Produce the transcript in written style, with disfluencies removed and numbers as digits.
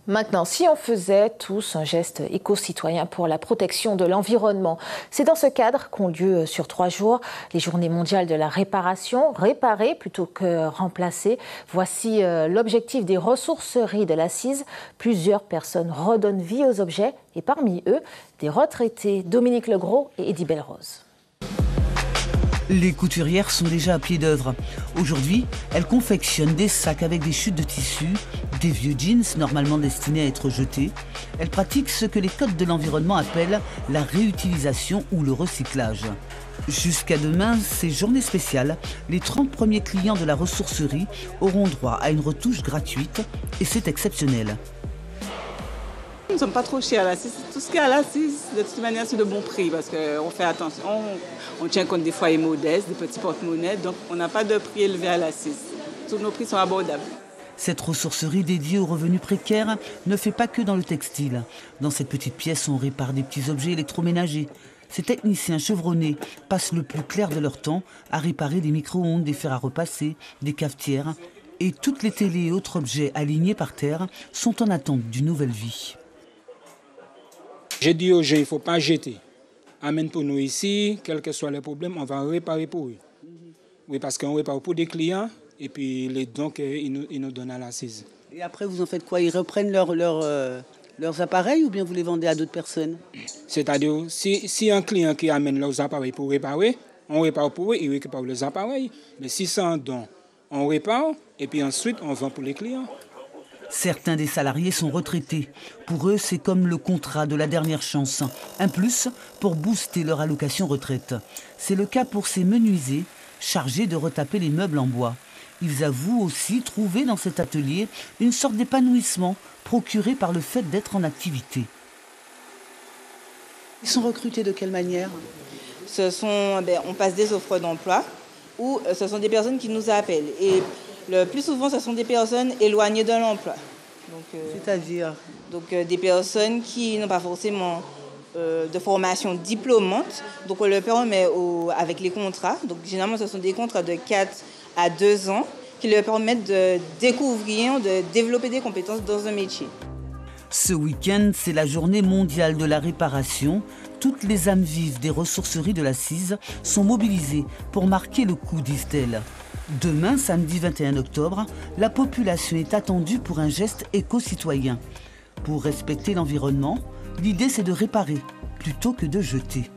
Maintenant, si on faisait tous un geste éco-citoyen pour la protection de l'environnement, c'est dans ce cadre qu'ont lieu sur 3 jours les Journées mondiales de la réparation, réparer plutôt que remplacer. Voici l'objectif des ressourceries de la Cise. Plusieurs personnes redonnent vie aux objets et parmi eux, des retraités, Dominique Legros et Eddie Belrose. Les couturières sont déjà à pied d'œuvre. Aujourd'hui, elles confectionnent des sacs avec des chutes de tissu, des vieux jeans normalement destinés à être jetés. Elles pratiquent ce que les codes de l'environnement appellent la réutilisation ou le recyclage. Jusqu'à demain, c'est journée spéciale. Les 30 premiers clients de la ressourcerie auront droit à une retouche gratuite et c'est exceptionnel. Nous ne sommes pas trop chers à la Cise. Tout ce qu'il y a à la Cise, de toute manière, c'est de bon prix parce qu'on fait attention. On tient compte des foyers modestes, des petits porte-monnaies, donc on n'a pas de prix élevé à la Cise. Tous nos prix sont abordables. Cette ressourcerie dédiée aux revenus précaires ne fait pas que dans le textile. Dans cette petite pièce, on répare des petits objets électroménagers. Ces techniciens chevronnés passent le plus clair de leur temps à réparer des micro-ondes, des fers à repasser, des cafetières. Et toutes les télés et autres objets alignés par terre sont en attente d'une nouvelle vie. J'ai dit aux gens, il ne faut pas jeter. Amène pour nous ici, quels que soient les problèmes, on va réparer pour eux. Oui, parce qu'on répare pour des clients et puis les dons qu'ils nous donnent à la Cise. Et après, vous en faites quoi? Ils reprennent leurs appareils ou bien vous les vendez à d'autres personnes? C'est-à-dire, si un client qui amène leurs appareils pour réparer, on répare pour eux, ils récupèrent les appareils. Mais si c'est un don, on répare et puis ensuite on vend pour les clients. Certains des salariés sont retraités. Pour eux, c'est comme le contrat de la dernière chance. Un plus pour booster leur allocation retraite. C'est le cas pour ces menuisiers chargés de retaper les meubles en bois. Ils avouent aussi trouver dans cet atelier une sorte d'épanouissement procuré par le fait d'être en activité. Ils sont recrutés de quelle manière? On passe des offres d'emploi ou ce sont des personnes qui nous appellent. Et le plus souvent, ce sont des personnes éloignées de l'emploi. C'est-à-dire? Donc des personnes qui n'ont pas forcément de formation diplômante. Donc on le permet avec les contrats. Donc généralement, ce sont des contrats de 4 à 2 ans qui leur permettent de découvrir, de développer des compétences dans un métier. Ce week-end, c'est la journée mondiale de la réparation. Toutes les âmes vives des ressourceries de la Cise sont mobilisées pour marquer le coup, disent-elles. Demain, samedi 21 octobre, la population est attendue pour un geste éco-citoyen. Pour respecter l'environnement, l'idée c'est de réparer plutôt que de jeter.